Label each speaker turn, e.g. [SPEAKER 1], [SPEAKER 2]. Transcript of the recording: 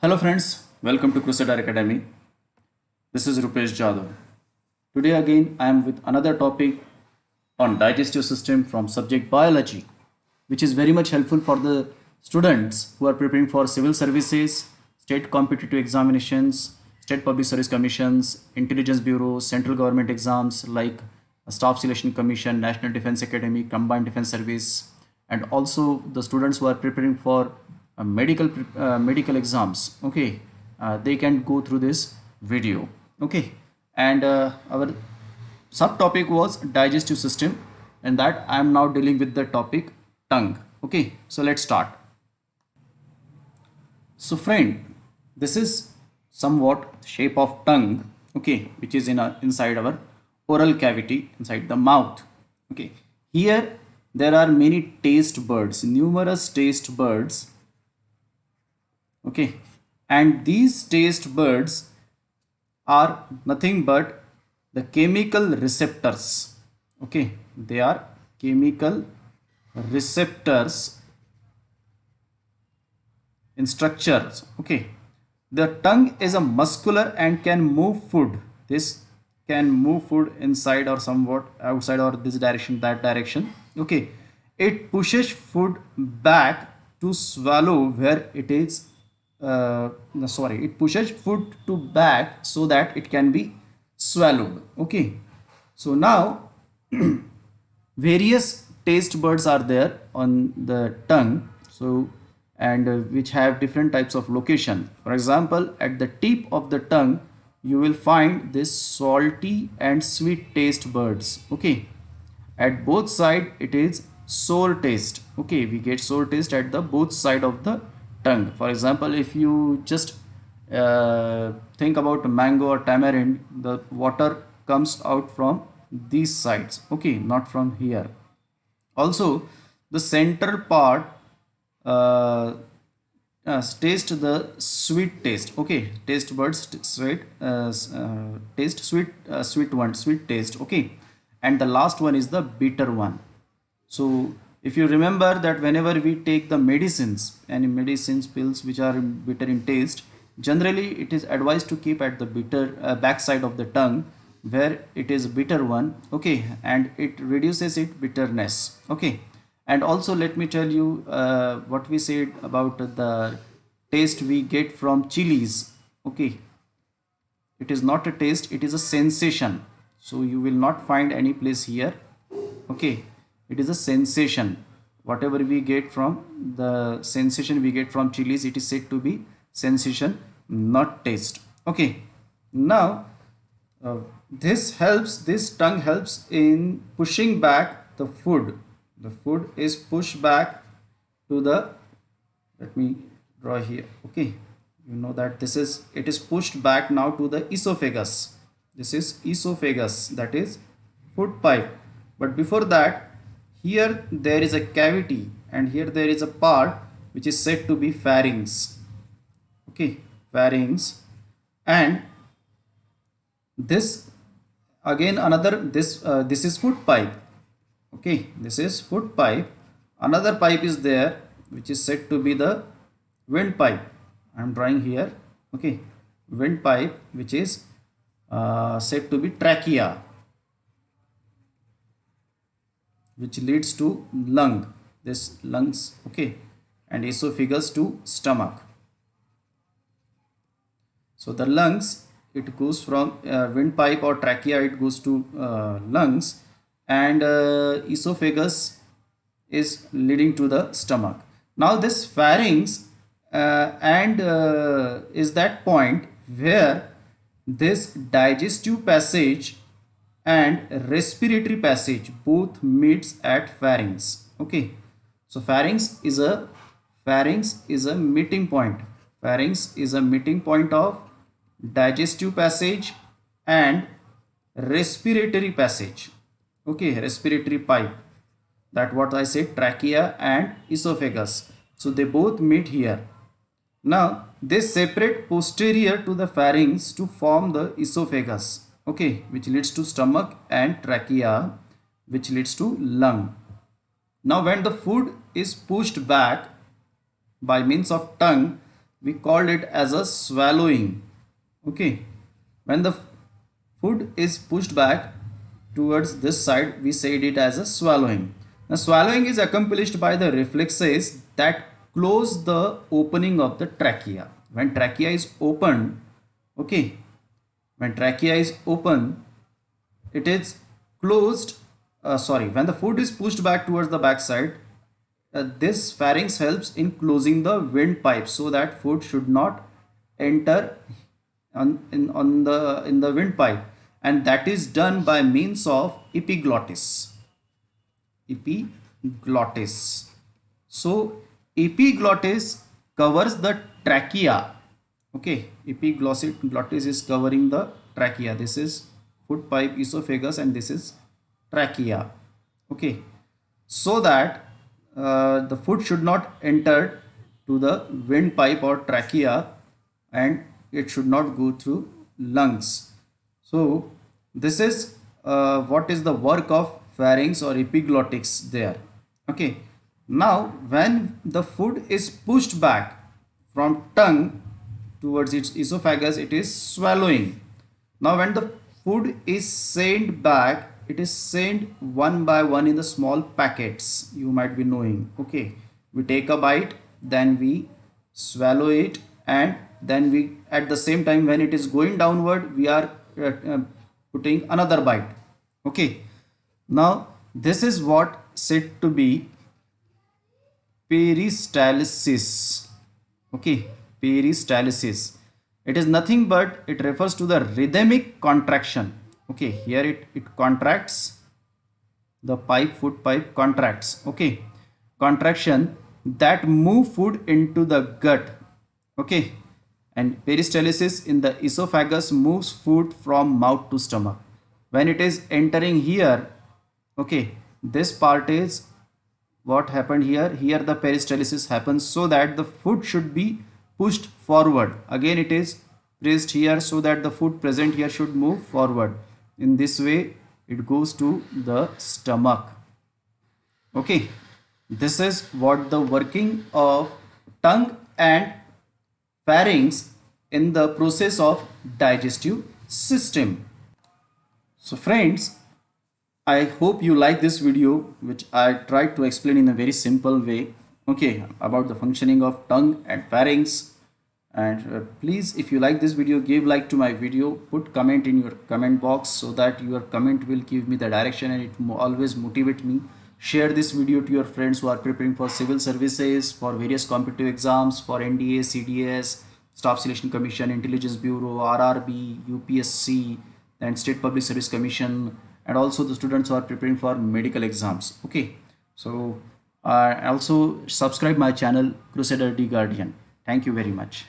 [SPEAKER 1] Hello friends, welcome to Crusader Academy. This is Rupesh Jadhav. Today again I am with another topic on digestive system from subject biology, which is very much helpful for the students who are preparing for civil services, state competitive examinations, state public service commissions, intelligence bureau, central government exams like staff selection commission, national defense academy, combined defense service, and also the students who are preparing for medical exams. Okay, they can go through this video. Okay, and our subtopic was digestive system, and that I am now dealing with the topic tongue. Okay, so let's start. So friend, this is somewhat shape of tongue, okay, which is inside our oral cavity, inside the mouth. Okay, here there are many taste buds, numerous taste buds. Okay, and these taste buds are nothing but the chemical receptors. Okay, they are chemical receptors in structures. Okay, the tongue is a muscular and can move food. This can move food inside or somewhat outside or this direction, that direction. Okay, it pushes food back to swallow where it is no, sorry, it pushes food to back so that it can be swallowed. Okay, so now various taste buds are there on the tongue, so and which have different types of location. For example, at the tip of the tongue you will find this salty and sweet taste buds. Okay, at both side it is sour taste. Okay, we get sour taste at the both side of the tongue. For example, if you just think about mango or tamarind, the water comes out from these sides. Okay, not from here. Also, the central part uh, taste the sweet taste. Okay, taste buds sweet taste sweet, sweet one, sweet taste. Okay, and the last one is the bitter one. So if you remember that whenever we take the medicines, any medicines pills which are bitter in taste, generally it is advised to keep at the bitter back side of the tongue where it is bitter one. Okay, and it reduces its bitterness. Okay, and also let me tell you what we said about the taste we get from chilies. Okay, it is not a taste, it is a sensation. So you will not find any place here. Okay, it is a sensation. Whatever we get from the sensation we get from chilies, it is said to be sensation, not taste. Okay, now uh, this tongue helps in pushing back the food. The food is pushed back to the, let me draw here. Okay, you know that this is, it is pushed back now to the esophagus. This is esophagus, that is food pipe. But before that, here there is a cavity and here there is a part which is said to be pharynx. Okay, pharynx. And this again another, this is food pipe. Okay, this is food pipe. Another pipe is there which is said to be the windpipe. I am drawing here. Okay, windpipe, which is said to be trachea, which leads to lung, this lungs. Okay, and esophagus to stomach. So the lungs, it goes from windpipe or trachea, it goes to lungs, and esophagus is leading to the stomach. Now this pharynx and is that point where this digestive passage and respiratory passage both meets at pharynx. Okay, so pharynx is a meeting point. Pharynx is a meeting point of digestive passage and respiratory passage. Okay, respiratory pipe, that what I said, trachea and esophagus. So they both meet here. Now they separate posterior to the pharynx to form the esophagus. Okay, which leads to stomach, and trachea, which leads to lung. Now when the food is pushed back by means of tongue, we called it as a swallowing. Okay, when the food is pushed back towards this side, we said it as a swallowing. Now, swallowing is accomplished by the reflexes that close the opening of the trachea. When trachea is open, okay, when trachea is open, it is closed. When the food is pushed back towards the backside, this pharynx helps in closing the windpipe so that food should not enter in the windpipe, and that is done by means of epiglottis. Epiglottis. So epiglottis covers the trachea. Okay, epiglottis is covering the trachea. This is food pipe, esophagus, and this is trachea. Okay, so that the food should not enter to the windpipe or trachea, and it should not go through lungs. So this is what is the work of pharynx or epiglottis there. Okay, now when the food is pushed back from tongue towards its esophagus, it is swallowing. Now when the food is sent back, it is sent one by one in the small packets, you might be knowing. Okay, we take a bite, then we swallow it, and then we, at the same time, when it is going downward, we are putting another bite. Okay, now this is what said to be peristalsis. Okay, peristalsis. It is nothing but it refers to the rhythmic contraction. Okay, here it contracts, the pipe, food pipe contracts. Okay, contraction that move food into the gut. Okay, and peristalsis in the esophagus moves food from mouth to stomach. When it is entering here, okay, this part is what happened here. Here the peristalsis happens so that the food should be pushed forward. Again it is pressed here so that the food present here should move forward. In this way it goes to the stomach. Okay, this is what the working of tongue and pharynx in the process of digestive system. So friends, I hope you like this video, which I tried to explain in a very simple way, okay, about the functioning of tongue and pharynx. And please, if you like this video, give like to my video, put comment in your comment box so that your comment will give me the direction and it always motivate me. Share this video to your friends who are preparing for civil services, for various competitive exams, for NDA, CDS, Staff Selection Commission, Intelligence Bureau, RRB, UPSC, and State Public Service Commission, and also the students who are preparing for medical exams. Okay, so also subscribe my channel Crusader D Guardian. Thank you very much.